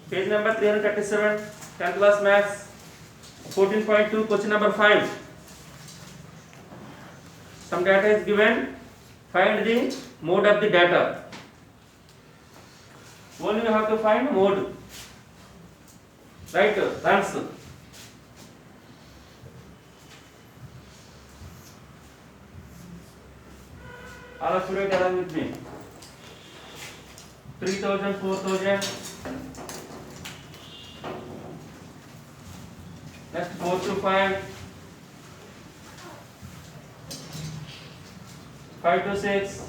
Page number 337, 10th class maths, 14.2, question number 5. Some data is given. Find the mode of the data. Only you have to find mode. Right? Answer. All of you write along with me. 3,000, 4,000. Next 4 to 5. 5 to 6.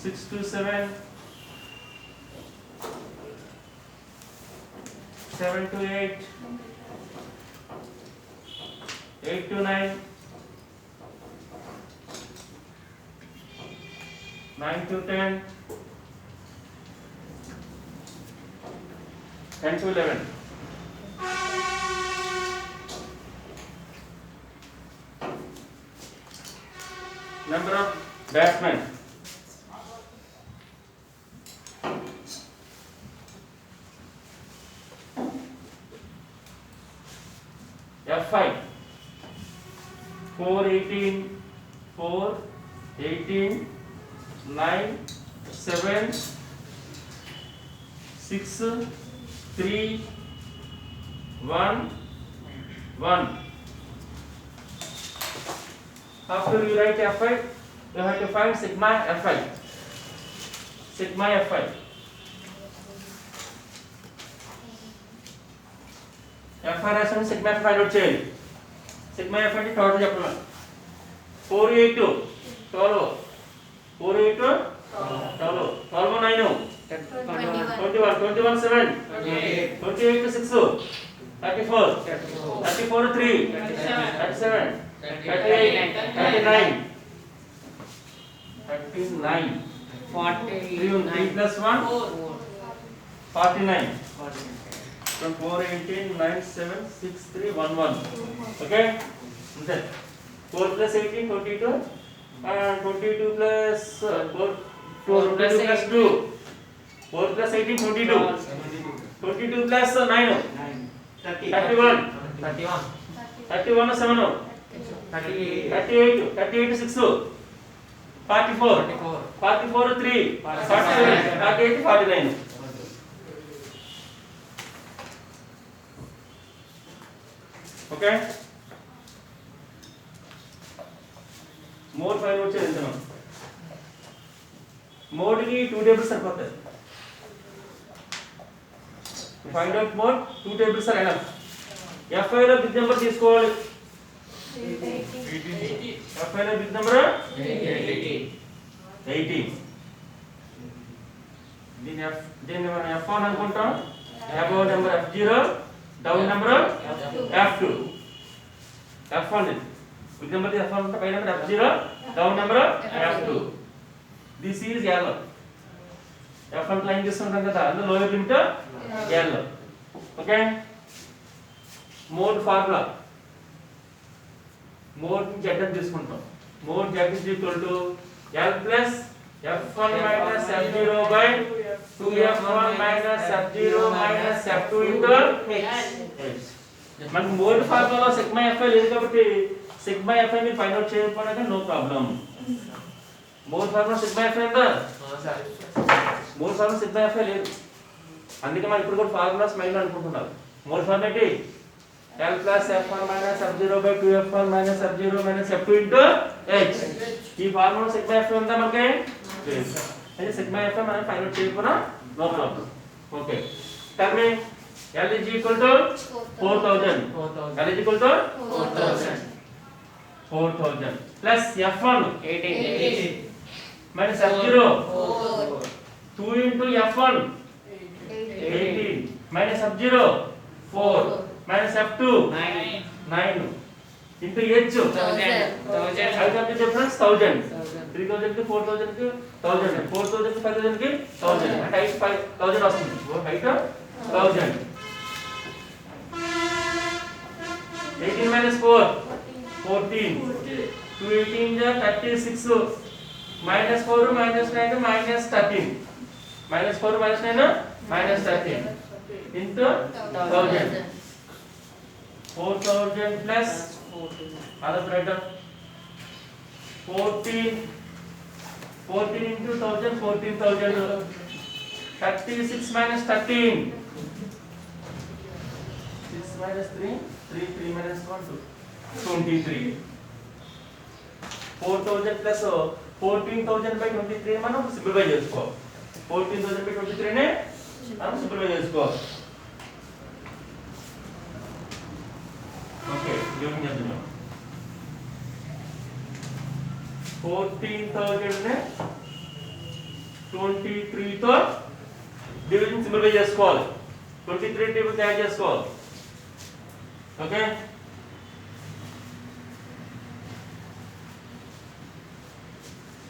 6 to 7. 7 to 8. 8 to 9. 9 to 10. 10 to 11. Number of batsmen. F5. 4, 18, 4, 18, 9, 7, 6, 3, 1, 1. After you write F5, you have to find sigma F5. Sigma F5. F5 రాసిన sigma F5 note చేయండి. Sigma F5 అంటే total చెప్పమా. 482 12 482 12 12 9 21 21 7 28 to 6 34 34 to 3 37 38 39 39 40 3 plus 1 49 from 4 18 9 7 6 3 1 1. Okay, then 4 plus 18 22 and 22 plus 4 plus 2 4 plus 18 22 22 plus 9 31 31 7 38 38 6 44 44 3 47 48 49. Okay, mode 5 వచ్చేది ఎంత mode కి 2 tables సరిపోతాయి. Find out mode 2 tables are enough. F5 లో big number తీసుకోవాలి. 18 F5 లో big number 18. దీని మనం F1 అనుకుంటాం. Above number F0, down number F2. F1 big number F1 ఉంటే పై number F0, down number F2. This is L. F1 line తీసుకుంటాం కదా, అందులో lower limit L. Okay, mode formula. Mode Z అని తీసుకుంటాం. Mode Z is equal to L plus F1 minus F0 by 2F1 minus F0 minus F2 into H. మనకు mode ఫార్ములాలో sigma F లేదు కాబట్టి sigma F ని find out చేయకపోయినా no problem. Mode formula sigma F ఉందా? Mode formula sigma F లేదు. అందుకే మనం ఇప్పుడు కూడా ఫార్ములాస్ మైండ్ అనుకుంటున్నారు. మోడ్ ఫార్ములా ఏంటి? L plus F1 minus F0 by 2F1 minus F0 minus F2 into H. ఈ ఫార్ములా సిగ్మా F ఉందా మనకి? అయితే సిగ్మా F మనం ఫైండ్ అవుట్ చేయకపోయినా no problem. Okay, tell me L is equal to 4000. L is equal to 4000 plus F1 18 minus F0 2 into F1 18 minus F0 4 minus F2 9 into H 1000. How come the difference? 1000. 3000 ki 4000 ki 1000, 4000 ki 5000 ki 1000. And height 5000 వస్తుంది. Height 1000. 18 minus 4 14. 2 18 is 36. Minus 4 minus 9 minus 13. minus 4 minus 9 minus 13 into 1000. 4000 plus other item 14 into 1000 14,000. 36 minus 13. 6 minus 3 3 minus 1 2 23. 4000 plus 14,000 by 23 మనం simplify చేసుకో. 14,000 by 23 నే మనం simplify చేసుకో. Okay division చేద్దాం. 14,000 నే 23 తో division simplify చేసుకోవాలి. 23 టేబుల్ తయారు చేసుకోవాలి. ఓకే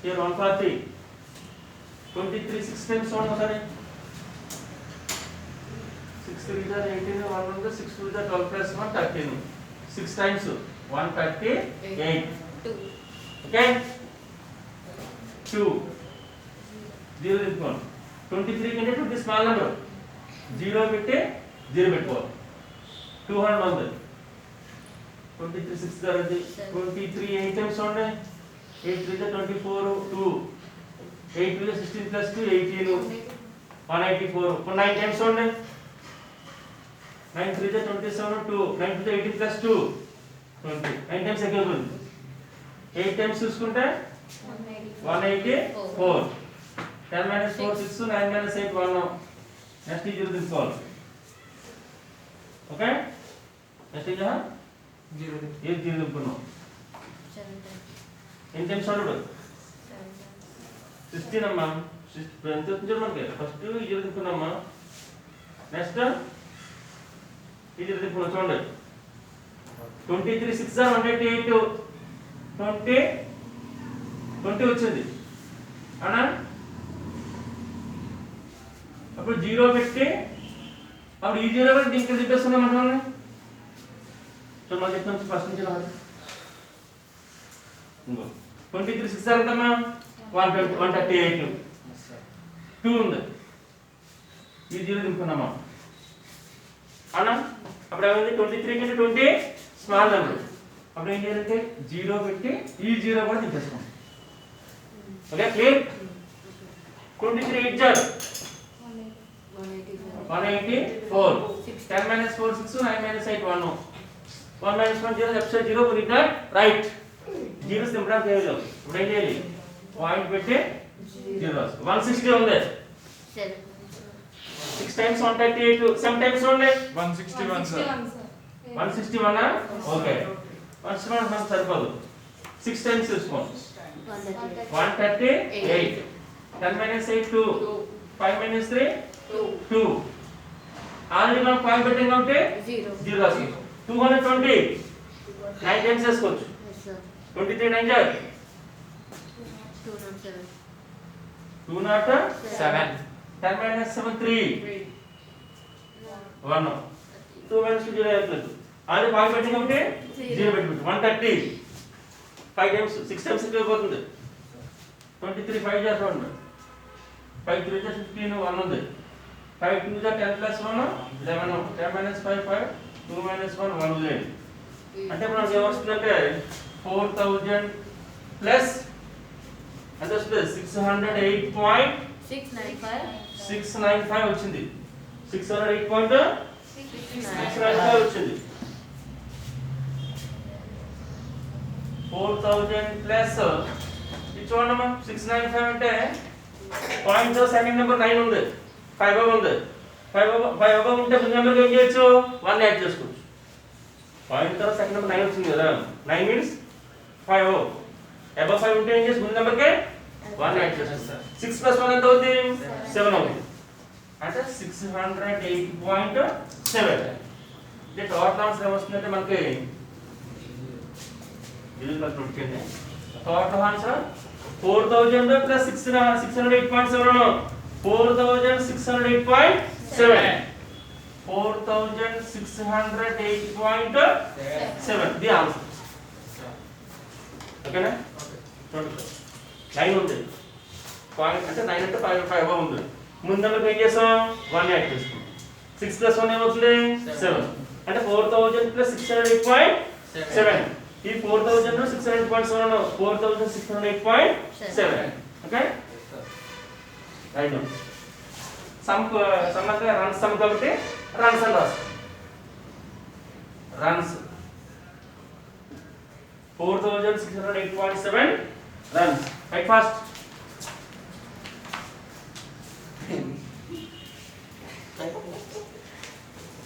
here 140 23 6 times 1 ఒకసారి 6 3 are 18 1 ఉంది 6 2 are 12 plus 1 13 6 times 138 okay 2 0 is 1 23 కంటే 20 స్మాల్ నెంబర్ 0 పెట్టి 0 పెట్టుకోవాలి 200 ఉంది 23 6 గారు 23 8 times ఉంది 8 3 is 24 2 8 2 is 16 plus 2 18 184 9 times only 9 3 is 27 2 9 2 is 18 plus 2 20 9 times again 8 times చూసుకుంటే 184 10 minus 4 6 9 minus 8 1 next is 0 తీసుకోవాలి ఓకే నెక్స్ట్ is 0 తీసుకున్నాం ఎన్ని టైమ్స్ చూడడు 16 అమ్మా ఎంత వచ్చింది మనకి ఫస్ట్ ఇది తీసుకున్నామా నెక్స్ట్ ఇది తీసుకున్నాం చూడండి 23 6 are 188 20 వచ్చింది అవునా అప్పుడు 0 పెట్టి అప్పుడు ఈ 0 పెట్టి ఇక్కడ తిప్పేస్తున్నాం అంటే చూడండి మనం చెప్తాం ఫస్ట్ నుంచి రావాలి 23 6 are ఎంతమ్మా 138 2 ఉంది ఈ 0 దింపుకున్నామా అవునా అప్పుడు ఏమైంది 23 కంటే 20 స్మాల్ నెంబర్ అప్పుడు ఏం చేయాలంటే 0 పెట్టి ఈ 0 కూడా దింపేస్తాం okay clear 23 8 jar 184 10 minus 4 6 9 minus 8 1 1 minus 1 0 left side 0 put it right 0 simple చేయాలి ఇప్పుడు ఏం చేయాలి పాయింట్ పెట్టి 0 160 ఉంది 6 times 138 7 times only 161 sir 161 okay 161 మనం సరిపోదు 6 times తీసుకోండి 138 10 minus 8 2 5 minus 3 2 ఆల్రెడీ మనం పాయింట్ పెట్టాం కాబట్టి 0 రాసుకో 220 9 times చేసుకోవచ్చు 23 9 జార్ 207 10 minus 7 3 1 2 minus 2 0 అయిపోతుంది ఆల్రెడీ పాయింట్ పెట్టాం కాబట్టి 0 పెట్టుకోవచ్చు 130 5 times 6 times అయిపోతుంది 23 5 జార్ చూడండి 5 3 is 15 1 ఉంది 5 2 is 10 plus 1 11 10 minus 5 5 2 minus 1 1 ఉంది అంటే మనకి ఏమొస్తుందంటే 4000 ప్లస్ అంటే వస్తుంది 608.695 వచ్చింది 608.695 వచ్చింది 4000 ప్లస్ ఇది చూడమ్మా 695 అంటే పాయింట్ తో సెకండ్ నెంబర్ 9 ఉంది 5 అబవ్ ఉంది 5 అబవ్ ఉంటే ముందు నెంబర్ ఏం చేయొచ్చు 1 యాడ్ చేసుకోవచ్చు పాయింట్ తో సెకండ్ నెంబర్ 9 వచ్చింది కదా 9 మీన్స్ 5 అబవ్ 5 ఉంటే ఏం చేసి ముందు నెంబర్ కి 1 యాడ్ చేస్తారు 6 plus 1 ఎంత అవుతుంది 7 అవుతుంది అంటే 608.7 ఇది టోటల్ ఆన్సర్ ఏమొస్తుందంటే మనకి ఇది నోట్ చేయండి total answer 4000 plus 608.7 4608.7 4608.7 the answer ఓకేనా చూడండి 9 ఉంది పాయింట్ అంటే 9 అంటే 5 అబవ్ ఉంది ముందు నెంబర్కి ఏం చేసాం 1 యాడ్ చేసుకున్నాం 6 + 1 ఏమవుతుంది 7 అంటే 4000 + 608.7 ఈ 4000 ను 608.7 4608.7 ఓకే రైట్ సమ్ అంటే రన్స్ సమ్ కాబట్టి రన్స్ అని రాస్తాం runs 4608.7 runs right fast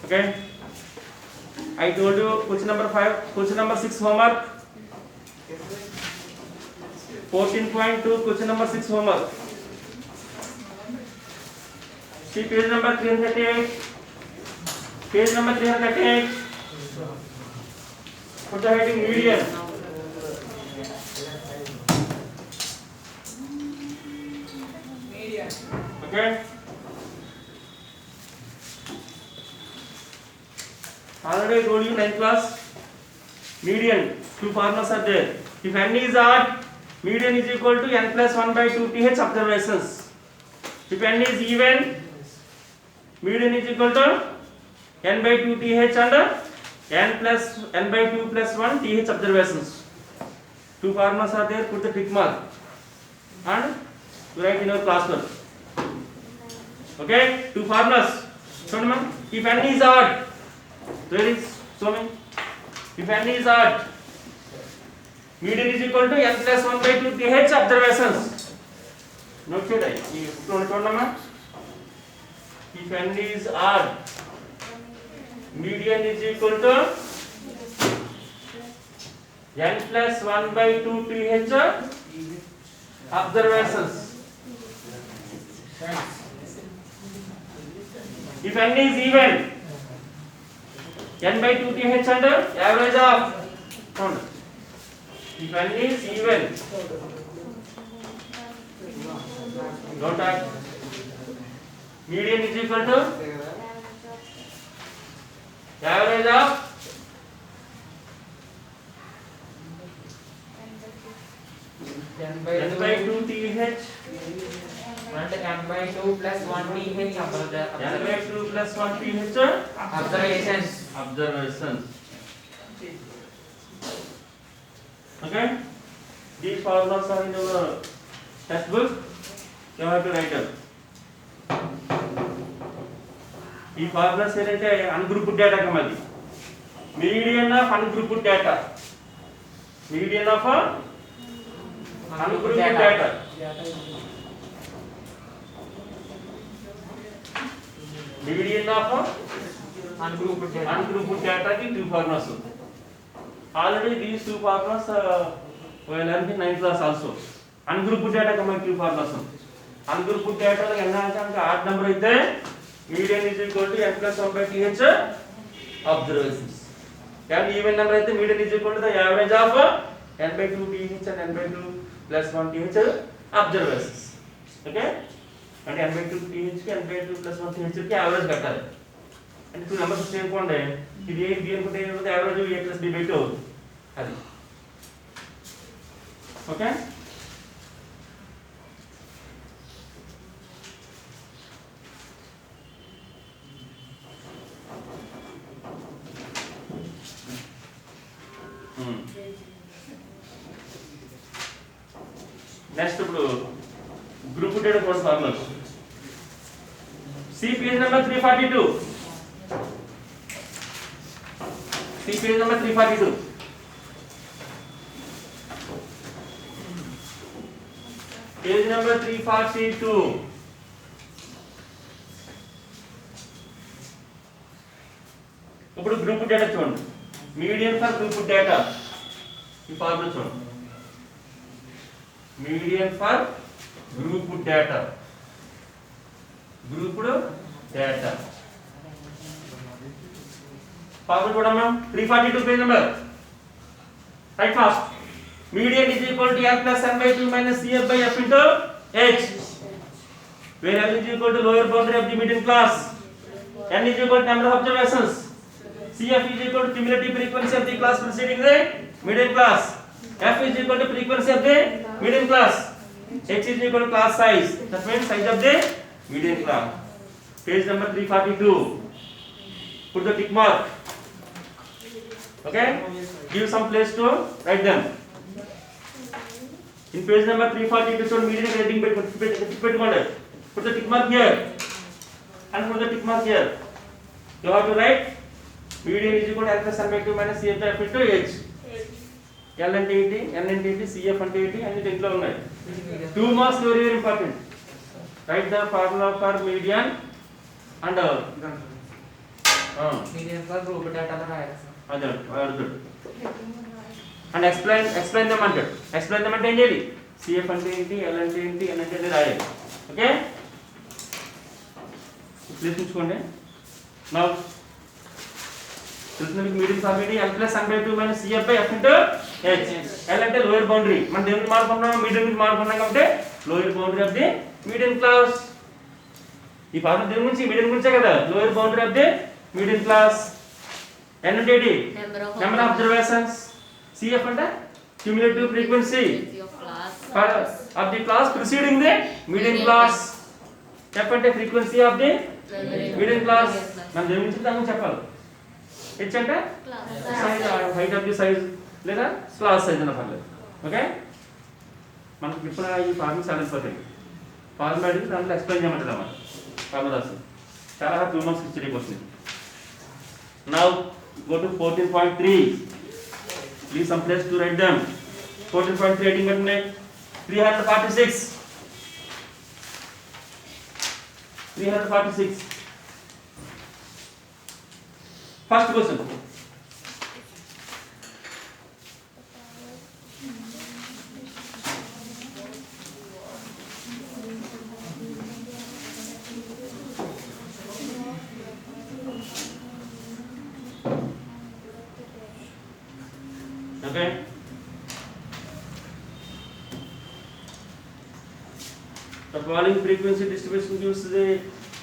okay I told you question number 5 question number 6 homework 14.2 question number 6 homework see page number 338 page number 338 put the heading median okay already I told you 9th class median two formulas are there if n is odd median is equal to n plus 1 by 2 th observations if n is even median is equal to n by 2 th and n by 2 plus 1 th observations two formulas are there put the tick mark and write in your classwork okay two formulas so if n is odd there is so many if n is odd median is equal to n plus 1 by 2 th observations note cheyandi ee chudamma if n is odd median is equal to n plus 1 by 2 th observations if n is even n by 2 th and average of count if n is even don't add median is equal to average of n by 2 th and n by 2 plus 1 th n by 2 plus 1 th observations okay these formulas are in your textbook you have to write them ఈ formulas ఏంటంటే ungrouped data కమది median of ungrouped data median of ungrouped data median of ungrouped data ki two formulas already these two formulas we learned in 9th class also ungrouped data kama two formulas ungrouped data lo enna ante anka odd number aithe median is equal to n plus 1 by th observations and even number aithe median is equal to the average of n by 2 th and n by 2 plus 1 th observations okay అంటే n by 2 th కి n by 2 plus 1 th కి average కట్టాలి అంటే two numbers same కొండే ఇది ఏ B అనుకుంటే ఏమవుతుంది average a plus b by 2 అది okay next ఇప్పుడు group data code formulas see page number 342 see page number 342 page number 342 ఇప్పుడు గ్రూప్ డేటా చూడండి మీడియన్ ఫర్ గ్రూప్ డేటా ఈ ఫార్ములా చూడండి median for grouped data formula చూడమ్మా 342 page number right fast median is equal to n plus n by 2 minus cf by f into h where n is equal to lower boundary of the median class n is equal to number of observations cf is equal to cumulative frequency of the class preceding the median class f is equal to frequency of the median class h is equal to class size that means size of the median class. Page number 342. Put the tick mark. Okay? Give some place to write them. In page number 342, so median grading పెట్టుకోండి. Put the tick mark here. And put the tick mark here. You have to write median is equal to L plus N by 2 minus CF by F into H. L అంటే ఏంటి, N అంటే ఏంటి, CF అంటే ఏంటి అన్ని దీంట్లో ఉన్నాయి. 2 marks very important. Write the formula for median and median for group data లో రాయాలి సార్. అదే good. And explain them అంటే ఏం చేయాలి, CF అంటే ఏంటి, L అంటే ఏంటి, N అంటే ఏంటి రాయాలి. ఓకే, ప్లీజ్ చూసుకోండి. Now తెలిసిన మీకు medium formula L plus N by 2 minus CF by F into H. L అంటే లోయర్ బౌండరీ, మనం దేనికి మార్చుకున్నాం, మీడియం నుంచి మార్చుకున్నాం కాబట్టి lower boundary of the medium class. ఈ ఫార్ములా దేని గురించి, మీడియం గురించే కదా, lower boundary of the medium class. N అంటే ఏంటి, నెంబర్ ఆఫ్ అబ్జర్వేషన్స్. CF అంటే cumulative frequency of the class preceding the medium class. F అంటే frequency of the medium class. మనం దేని గురించి దాని గురించి చెప్పాలి. H అంటే size, height of the size లేదా క్లాస్ సైజ్ అన్న పర్లేదు. ఓకే, మనకి ఇప్పుడు ఈ ఫార్ములా చాలా ఇంపార్టెంట్. ఫార్ములా అడిగి దాంట్లో ఎక్స్ప్లెయిన్ చేయమంటారు అన్నమాట. ఫార్ములాస్ చాలా 2 మార్క్స్ ఇచ్చేటికి వస్తుంది. Now go to 14.3. Please some place to write them. 14.3 heading button 346. 346. First question. Okay. The following frequency distribution gives the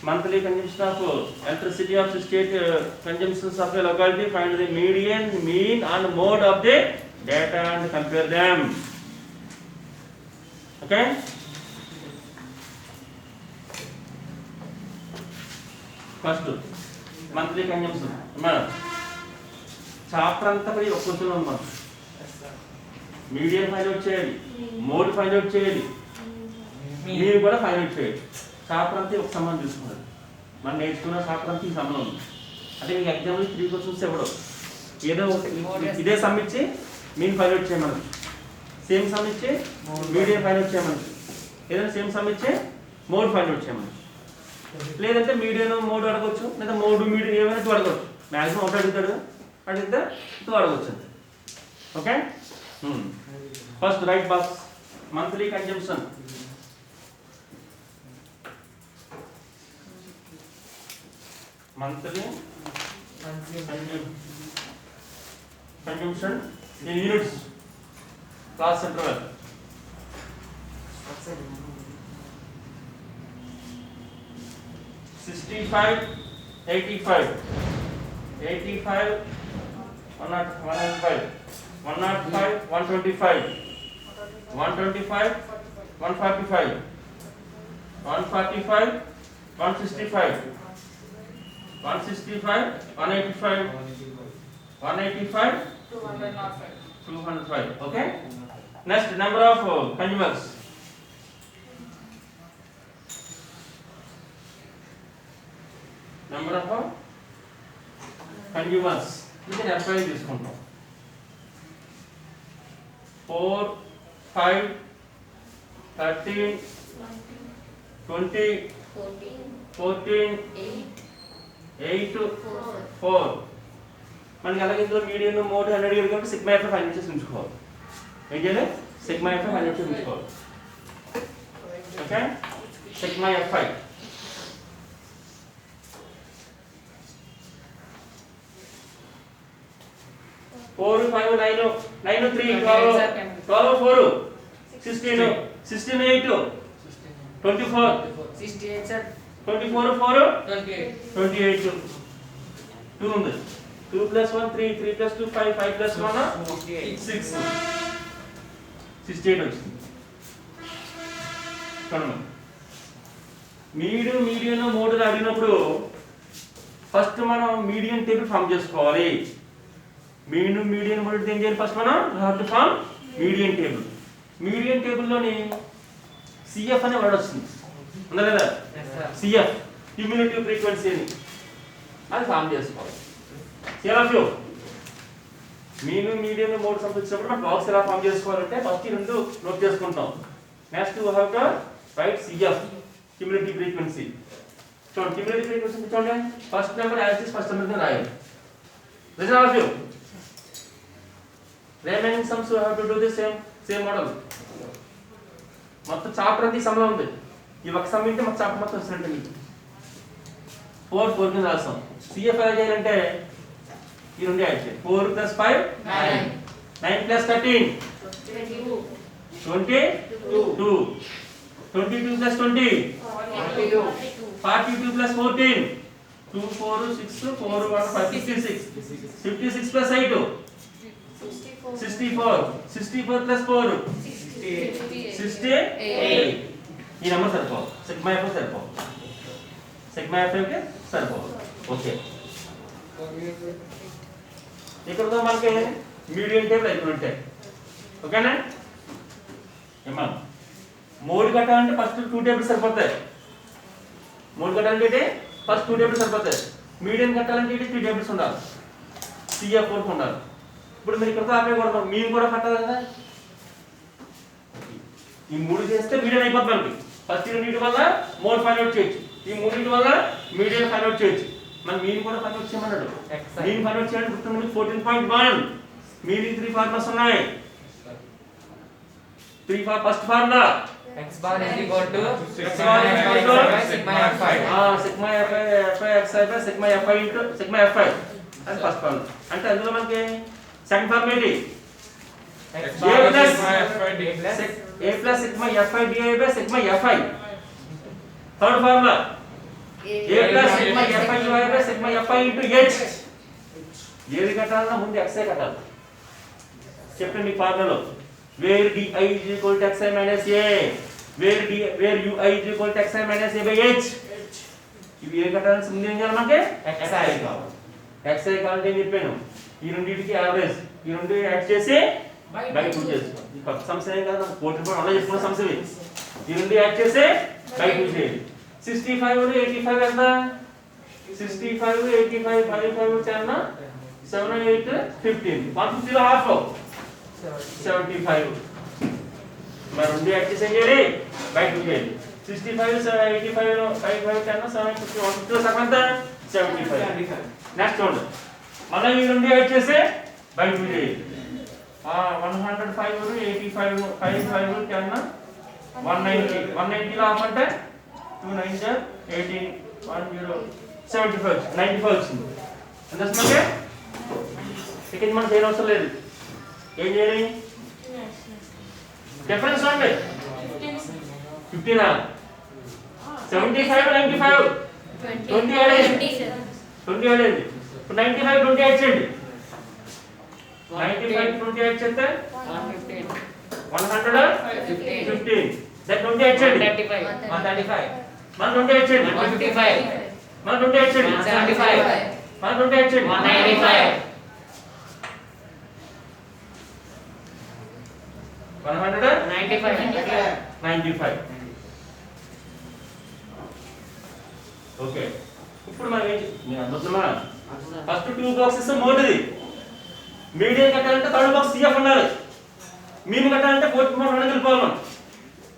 monthly consumption of electricity of 68 consumptions of a locality. Find the median, mean and mode of the data and compare them. Okay. First, monthly consumption. Chapter అంతా పడి ఒక question ఉంది మనం. Medium find out చేయాలి, mode find out చేయాలి, మీరు కూడా find out చేయాలి. చాప్టర్ అంతా ఒక సంబంధం తీసుకున్నారు. మనం నేర్చుకున్న చాప్టర్ అంతా ఈ సంబంధం ఉంది. అంటే మీకు ఎగ్జామ్లో 3 క్వశ్చన్స్ ఇవ్వడం, ఏదో ఇదే సమ్ ఇచ్చి మీన్ ఫైండ్ అవుట్ చేయమని, సేమ్ సమ్ ఇచ్చి మీడియం ఫైండ్ అవుట్ చేయమని, ఏదైనా సేమ్ సమ్ ఇచ్చి మోడ్ ఫైండ్ అవుట్ చేయమని. లేదంటే మీడియం మోడ్ అడగవచ్చు, లేదా మోడ్ మీడియం ఏమైనా అడగవచ్చు. మ్యాక్సిమం ఒకటి అడుగుతాడు, అడిగితే టూ అడగవచ్చు. Okay, first right box monthly consumption. Monthly consumption in units, class interval. 65, 85, 85, 105, 105, 125, 125, 145, 145, 165, 165, 185, 185, 205. Okay. Next, number of consumers. Number of consumers. You can apply this one. 4, 5, 13, 20, 14, 8, 4. మనకి అలాగే ఇందులో మీడియం మోడ్ 100 అడిగారు కాబట్టి సిగ్మా ఎఫ్ ఫైండ్ చేసి ఉంచుకోవాలి. ఏం చేయాలి, సిగ్మా ఎఫ్ ఫైండ్ చేసి ఉంచుకోవాలి. Okay, sigma F 5 4, 5, 9, 9, 3, 12, 12, 4, 16, 16, 8, 24, 68 sir. 24, 4, 28. 28, 2 ఉంది. 2 plus 1, 3, 3 plus 2, 5, 5 plus 1, 6, 68 వచ్చింది. చూడండి, మీడియన్ మోడ్ అడిగినప్పుడు ఫస్ట్ మనం మీడియన్ టేబుల్ ఫామ్ చేసుకోవాలి. మీడియన్ మోడ్ ఏం చేయాలి? ఫస్ట్ మనం to form median table. Median టేబుల్లోని సిఎఫ్ అనే వర్డ్ వస్తుంది, ఉందా లేదా? సిఎఫ్ క్యూములేటివ్ ఫ్రీక్వెన్సీ అని అది ఫామ్ చేసుకోవాలి. సిఎఫ్ మీడియన్ మోడ్ సంబంధించినప్పుడు మనం బాక్స్ ఎలా ఫామ్ చేసుకోవాలంటే ఫస్ట్ ఈ రెండు నోట్ చేసుకుంటాం. Next we have to write CF cumulative frequency. చూడండి క్యూములేటివ్ ఫ్రీక్వెన్సీ చూడండి, first number as is first number రాయాలి. Listen all of you. Remaining sums we have to do the same model. మొత్తం chapter అంతా ఈ సమ్లో ఉంది. ఈ ఒక సమ్ ఇంటే మొత్తం చాప్టర్ మొత్తం వస్తున్నట్టు మీకు 4 కింద రాస్తాం. సిఎఫ్ ఎలా చేయాలంటే ఈ రెండు యాడ్ చేయాలి. 4 + 5 9, 9 + 13 22, 22 + 20 42, 42 + 14 2 4 6 4 1 5 56, 56 + 8 64, 64 + 4 68. ఈ నెంబర్ సరిపోదు, సిగ్మా ఎఫ్ సరిపోదు, సిగ్మా ఎఫ్ కి సరిపోదు. ఓకే, ఇక్కడ మనకి మీడియం టేబుల్ అయిపోయి ఉంటాయి. ఓకేనా? ఏమా మోడ్ కట్టాలంటే ఫస్ట్ 2 టేబుల్స్ సరిపోతాయి. మోడ్ కట్టాలంటే ఫస్ట్ 2 టేబుల్స్ సరిపోతాయి. మీడియం కట్టాలంటే 3 టేబుల్స్ ఉండాలి. సిఎఫ్ వరకు ఉండాలి. ఇప్పుడు మీరు ఇక్కడ ఆపేయకూడదు, మీన్ కూడా కట్టాలి కదా. ఈ 3 చేస్తే మీడియం అయిపోతుంది మనకి. ఫస్ట్ ఈ 2 వల్ల మోడ్ ఫైండ్ అవుట్ చేయొచ్చు, ఈ 3 వల్ల మీడియం ఫైండ్ అవుట్ చేయొచ్చు. మన మీన్ కూడా ఫైండ్ అవుట్ చేయమన్నాడు. మీన్ ఫైండ్ అవుట్ చేయాలంటే గుర్తుంది 14.1. మీన్ 3 ఫార్ములాస్ ఉన్నాయి. 3 first formula x bar is equal to sigma fi. sigma fi xi sigma fi into sigma fi అది ఫస్ట్ ఫార్ములా. అంటే అందులో మనకి సెకండ్ ఫార్ములా ఏంటి? x bar a plus sigma fi d plus a plus sigma fi di by sigma fi. Third formula a plus sigma fi di by sigma fi into h. ఏది కట్టాలన్నా ముందు x కట్టాలి. చెప్పండి ఫార్ములాలో where di is equal to xi minus a, where ui is equal to xi minus a by h. ఇవి ఏ కట్టాలని ముందు ఏం చేయాలి? మనకి xi కావాలి. xi కావాలంటే ఏం చెప్పాను? ఈ రెండింటికి యావరేజ్, ఈ రెండు యాడ్ చేసి బై 2 చేసుకో. ఈ కొత్త సమస్య ఏం కాదు, 4 అలా చెప్పుకున్న సమస్య ఇది. ఈ రెండు యాడ్ చేసి బై 2 చేయాలి. 65 85 ఎంత? 65 85 55 10 7 8 15 150 లో హాఫ్ 75. మరి రెండు యాడ్ చేసి ఏం చేయాలి? బై 2 చేయాలి. 65 85 55 10 7 50 150 లో సగం ఎంత? 75. నెక్స్ట్ చూడండి, మళ్ళీ ఈ రెండు యాడ్ చేసి బై 2 చేయాలి. 105 85 55 10 190 190 లో హాఫ్ అంటే 2 9 18 10 75 95 వచ్చింది. ఎంత వస్తుంది? సెకండ్ మనం చేయని అవసరం లేదు. ఏం చేయాలి? డిఫరెన్స్ చూడండి, 15 75 95 20 యాడ్ అయింది, 20 యాడ్ అయింది. ఇప్పుడు 95 20 యాడ్ చేయండి. 95 20 యాడ్ చేస్తే 115. దట్ 20 యాడ్ చేయండి. 135 మన 20 యాడ్ చేయండి. 155 మన 20 యాడ్ చేయండి. 175 మన 20 యాడ్ చేయండి. 195 95. ఓకే, ఇప్పుడు మనం నేను అనుకుంటున్నా ఫస్ట్ 2 బాక్సెస్ మోడ్ది. మీడియం కట్టాలంటే థర్డ్ బాక్స్ సిఎఫ్ ఉండాలి. మీన్ కట్టాలంటే 14.1 వెళ్ళిపోవాలి. మనం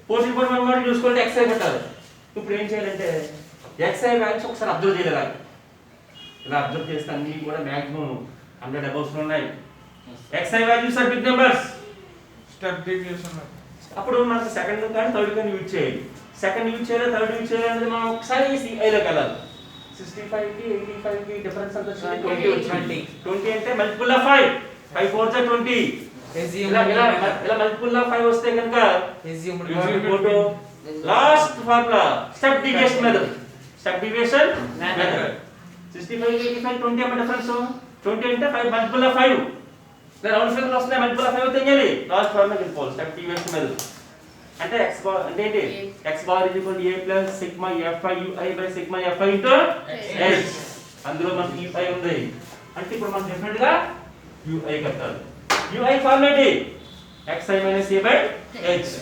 14.1 చూసుకుంటే ఎక్స్ఐ కట్టాలి. ఇప్పుడు ఏం చేయాలంటే ఎక్స్ఐ వాల్యూస్ ఒకసారి అబ్జర్వ్ చేయలేదు. ఇలా అబ్జర్వ్ చేస్తే అన్ని కూడా మాక్సిమం 100 అబౌవ్స్ ఉన్నాయి. X I values are big numbers. Step deviation అప్పుడు మనకు సెకండ్ కానీ థర్డ్ కానీ యూజ్ చేయాలి. సెకండ్ యూజ్ చేయాలి, థర్డ్ యూజ్ చేయాలి అనేది మనం ఒకసారి సిఐలోకి వెళ్ళాలి. 65 కి 85 కి డిఫరెన్స్ ఎంత వచ్చింది? 20 వచ్చింది. 20 అంటే మల్టిపుల్ ఆఫ్ 5 5 4 * 20. ఇలా మల్టిపుల్ ఆఫ్ 5 వస్తే కనుక photo last formula step deviation method. Step deviation method 65 కి 85 20 అంటే డిఫరెన్స్ 20 అంటే 5 మల్టిపుల్ ఆఫ్ 5. రౌండ్ ఫిగర్ వస్తున్నాయి, మల్టిపుల్ ఆఫ్ 5 అవుతాయి. లాస్ట్ ఫార్ములా వెళ్ళిపోవాలి. స్టెప్ డీవియేషన్ మెథడ్ అంటే x బార్ అంటే ఏంటి x bar a plus sigma fi ui by sigma fi into h అందులో మనకి ui ఉంది అంటే ఇప్పుడు మనం డెఫినెట్ గా ui కట్టాలి ui format xi minus a by h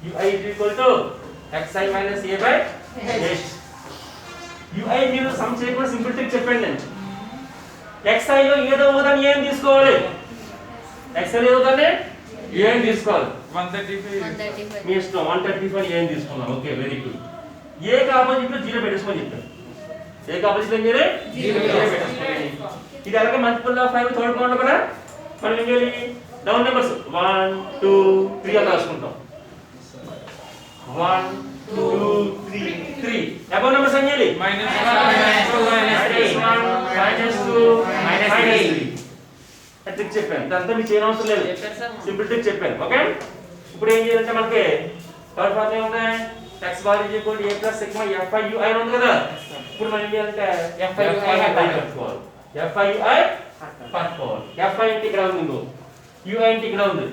ui xi minus a by h ui మీరు సమ్ చేయకుండా సింపుల్ ట్రిక్ చెప్పండి నేను xi లో ఏదో ఒకదాన్ని ఏం తీసుకోవాలి xi లో ఏదో ఒకదాన్ని ఏం తీసుకోవాలి 135. మీ ఇష్టం 135 ఏం తీసుకున్నాం ఓకే వెరీ గుడ్ ఏ కి ఆపోజిట్ లో 0 పెట్టేసుకొని చెప్పాను ఏ కి ఆపోజిట్ లో ఏం చేయాలి 0 పెట్టేసుకోండి ఇది అలాగే మల్టిపుల్ ఆఫ్ 5 థర్డ్ కౌంట్ కూడా మనం ఏం చేయాలి డౌన్ నెంబర్స్ 1 2 3 అలా రాసుకుంటాం 1 2 3 3 అబౌవ్ నెంబర్స్ ఏం చేయాలి -1, -3 ట్రిక్ చెప్పాను దాంతో మీకు చేయడం అవసరం లేదు చెప్పారు సార్ సింపుల్ ట్రిక్ చెప్పాను ఓకే ఇప్పుడు ఏం చేయాలంటే మనకి థర్డ్ ఫార్ములా ఏమున్నాయి x bar a sigma fi ui ఉంది కదా ఇప్పుడు మనం ఏం చేయాలంటే fi ui కట్టుకోవాలి fi ui కట్టుకోవాలి fi ఇంటి ఇక్కడ ఉంది ui ఇంటి ఇక్కడ ఉంది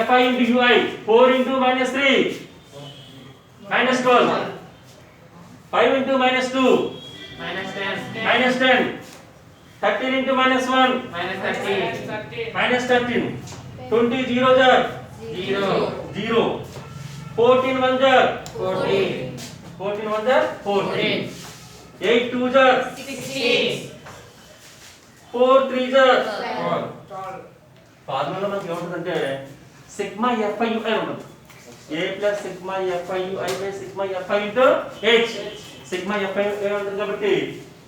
fi ఇంటి ui 4 into -3 -12 5 into -2 -10 13 into -1 -13 20 0 jar 0 14 1 jar 14 1 jar 14 8 2 jar 4 3 jar 4. Formula మనకి ఏముంటుందంటే సిగ్మా fi ui ఉంటుంది a plus sigma fi ui by sigma fi into h sigma fi ui ఉంటుంది కాబట్టి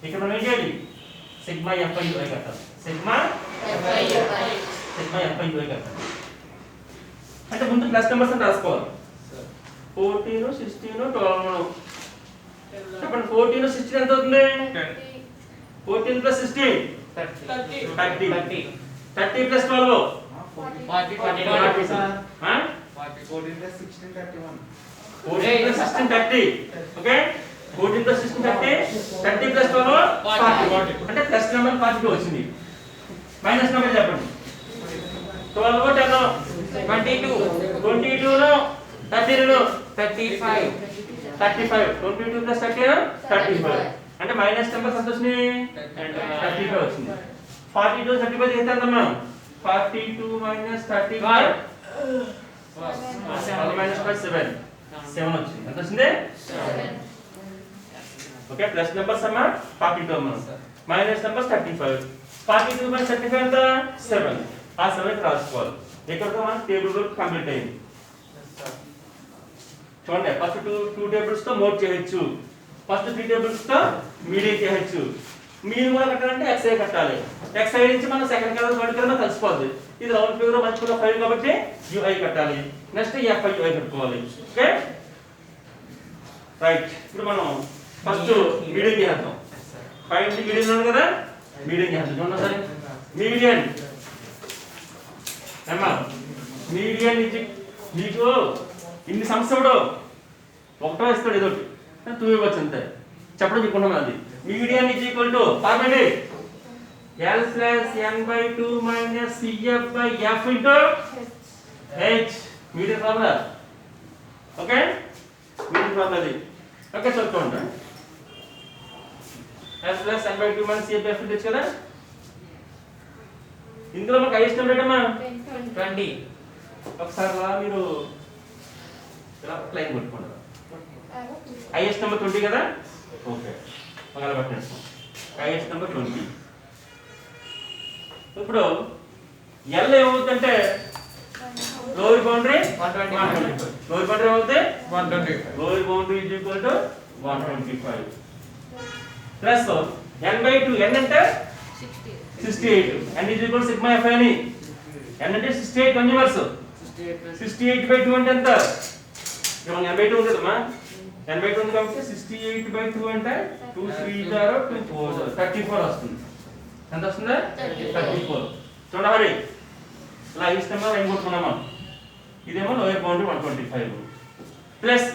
ఇక్కడ మనం ఏం చేయాలి సిగ్మా fi ui కట్టాలి సిగ్మా fi ui కట్టాలి అంటే ముందు ప్లస్ నెంబర్స్ అని రాసుకోవాలి 14 16 12 చెప్పండి 14 16 ఎంత అవుతుంది 14 ప్లస్ 16 30 30 ప్లస్ 12 ఆ 14 plus 16, 31. 14 plus 16 30 okay 14 plus 16 30 30 plus 12 40 అంటే ప్లస్ నెంబర్ 42 వచ్చింది మైనస్ నెంబర్ చెప్పండి 12 10 22 లో 30 లో 35 22 plus 30 35 అంటే మైనస్ నెంబర్ ఎంత వచ్చింది 35 వచ్చింది 42 35 ఎంత అమ్మా 42 minus 35 minus 7 7 వచ్చింది ఎంత వచ్చింది 7 ఓకే ప్లస్ నెంబర్స్ అమ్మా 42 అమ్మా మైనస్ నెంబర్స్ 35 42 minus 35 ఎంత 7 ఆ 7 కి రాసుకోవాలి ఇక్కడతో మన టేబుల్ వర్క్ కంప్లీట్ అయింది చూడండి ఫస్ట్ టూ టేబుల్స్ తో మోడ్ చేయొచ్చు ఫస్ట్ 3 టేబుల్స్ తో మీడియం చేయొచ్చు మీన్ కూడా కట్టాలంటే xi కట్టాలి xi నుంచి మనం సెకండ్ కలర్ థర్డ్ కలర్ కలిసిపోద్ది ఇది రౌండ్ ఫిగర్ మల్టిపుల్ ఆఫ్ 5 కాబట్టి ui కట్టాలి నెక్స్ట్ fi ui కట్టుకోవాలి ఓకే రైట్ ఇప్పుడు మనం ఫస్ట్ మీడియం చేద్దాం 5 ని మీడియం ఉంది కదా మీడియం చేద్దాం చూడండి సరే మీడియం అమ్మా మీడియం ఇది మీకు ఇన్ని సంవత్సరాలు ఒకటో ఇస్తాడు ఏదో ఒకటి 2 ఇవ్వచ్చు అంతే చెప్పడం చెప్పుకున్నాం అది medium is equal to formula L plus n by 2 minus CF by F into H medium formula okay medium formula ఇది ఓకే చూడండి L plus n by 2 minus CF by F into H కదా ఇందులో మనకు highest number ఏంటమ్మా 20 ఒకసారి లా మీరు ఇలా line కొట్టుకోండి హైయెస్ట్ నెంబర్ 20 కదా ఓకే పగల పట్టేస్తాం హైయెస్ట్ నెంబర్ 20 ఇప్పుడు L ఏమవుతుందంటే లోయర్ బౌండరీ 125 లోయర్ బౌండరీ ఏమవుతుంది 125. Lower boundary is equal to 125 plus n by 2 n అంటే 68 n is equal to sigma fi అని n అంటే 68 కన్వర్స్ 68 by 2 అంటే ఎంత ఇక్కడ n by 2 ఉంది కదమ్మా n by 2 ఉంది కాబట్టి 68 by 2 అంటే 2 3 0 2 4 34 వస్తుంది ఎంత వస్తుంది 34 చూడండి మరి ఇలా ఇష్టంగా లైన్ కొట్టుకున్నామా ఇదేమో lower boundary 125 plus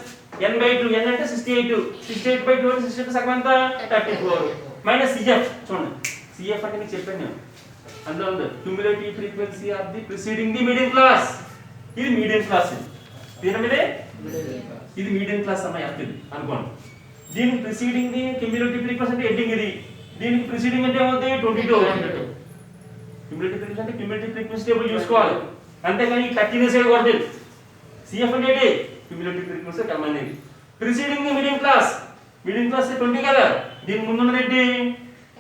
n by 2 n అంటే 68 68 by 2 అంటే 68 సగం ఎంత 34 మైనస్ cf చూడండి cf అంటే మీకు చెప్పాను నేను అందులో ఉంది cumulative frequency of the preceding the medium class ఇది మీడియం క్లాస్ ఇది దీని మీదే ఇది మీడియం క్లాస్ అమ్మ F ఇది అనుకోండి. దీనికి ప్రిసీడింగ్ ది క్యూములేటివ్ ఫ్రీక్వెన్సీ అంటే హెడ్డింగ్ ఇది. దీనికి ప్రిసీడింగ్ అంటే ఏమవుతుంది 22 అవుతుంది. క్యూములేటివ్ ఫ్రీక్వెన్సీ అంటే క్యూములేటివ్ ఫ్రీక్వెన్సీ టేబుల్ చూసుకోవాలి. అంతేగాని 13 సైడ్ కొడదు. CF అంటే ఏంటి? క్యూములేటివ్ ఫ్రీక్వెన్సీ కమాండ్ ఇది. ప్రిసీడింగ్ ది మీడియం క్లాస్ 20 కదా. దీని ముందు ఉన్నది ఏంటి?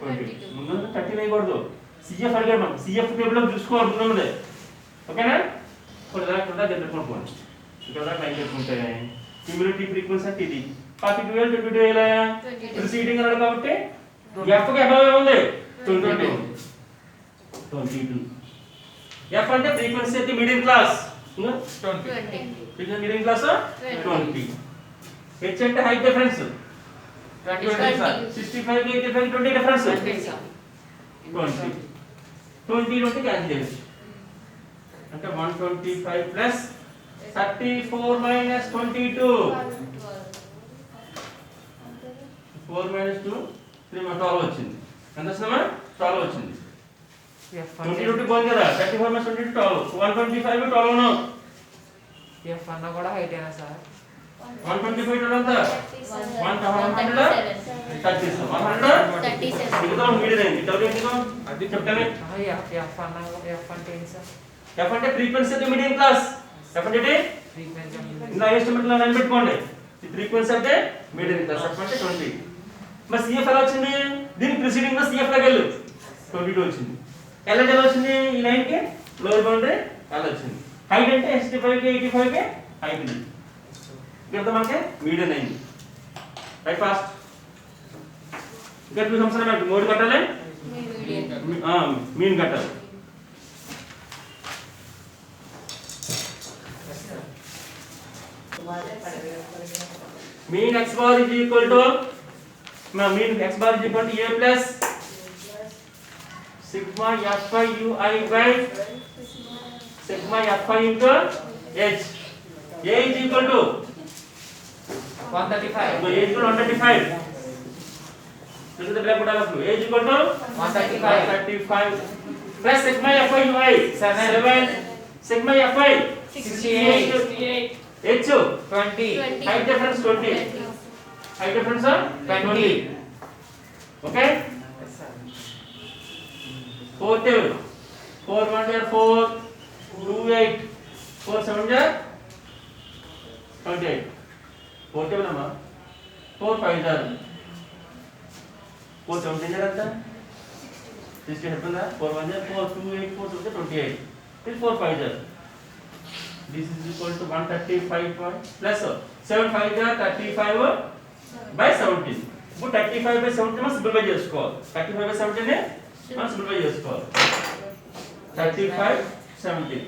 20. ముందు ఉన్నది 13 అయ్యకూడదు. CF అడిగాడు మనం. CF టేబుల్ లో చూసుకోవాలి ముందు ఉన్నది. ఓకేనా? ఇప్పుడు దాకా జనరేట్ ఇక్కడ దాకా లైన్ పెట్టుకుంటే క్యూములేటివ్ ఫ్రీక్వెన్సీ అంటే ఇది 42 22 ప్రిసీడింగ్ అన్నాడు కాబట్టి F కి అబవ్ ఉంది 22. F అంటే ఫ్రీక్వెన్సీ అయితే medium class 20. Frequency medium class 20. H అంటే హైట్ డిఫరెన్స్ 20 సార్ 65 కి 85 20 డిఫరెన్స్ 20 సార్ 20 క్యాన్సిల్ చేయొచ్చు. అంటే 125 ప్లస్ 34 మైనస్ 22 4 మైనస్ 2 3 12 వచ్చింది. ఎంత వస్తుందమ్మా? 12 వచ్చింది. 22 పోయింది కదా. 34 మైనస్ 22 12 125 12 ను F అన్న కూడా హైట్ అయినా సార్ 125 12 ఎంత 137 మిగతా మీడియం అయింది. డబుల్ ఎందుకు అది చెప్తానే. F అన్న F అంటే ఏంటి సార్? F అంటే ఫ్రీక్వెన్సీ అయితే మీడియం క్లాస్. F అంటే ఫ్రీక్వెన్సీ ఇందా ఎస్టిమేట్ లో లైన్ పెట్టుకోండి. ఈ ఫ్రీక్వెన్సీ అంటే మీడియం క్లాస్. F అంటే 20. మరి CF ఎలా వచ్చింది? దీని ప్రిసీడింగ్ లో CF లాగా వెళ్ళు 22 వచ్చింది. L అంటే ఎలా వచ్చింది? ఈ లైన్ కి లోయర్ బౌండరీ L వచ్చింది. హైట్ అంటే 65 కి 85 కి హైట్ ఇది. ఇక్కడ మనకి మీడియం అయింది. Right fast. ఇక్కడ 2 సంవత్సరాలు మనకి మోడ్ కట్టాలి. మీన్ కట్టాలి. mean x bar is equal to mean x bar is equal to a plus sigma fi ui by sigma fi into h. A is equal to 135 so a is equal to 135. Look at the blackboard all of you. A is equal to 135 plus sigma fi ui 7 sigma fi 68 h 20 height difference 20. Height difference 20. Okay? Yes, sir. 4 table. 4 1 are 4 2 8 4 7 are 28. 4 table amma 4 5 are 4 17 are anta 60 helpunda 4 1 are 4 2 8 4 7 28. This 4 5 are this is equal to 135 plus 7 5 are 35 by 17. ఇప్పుడు 35 by 17 మనం simplify చేసుకోవాలి. 35 by 17 ని మనం simplify చేసుకోవాలి. 35 17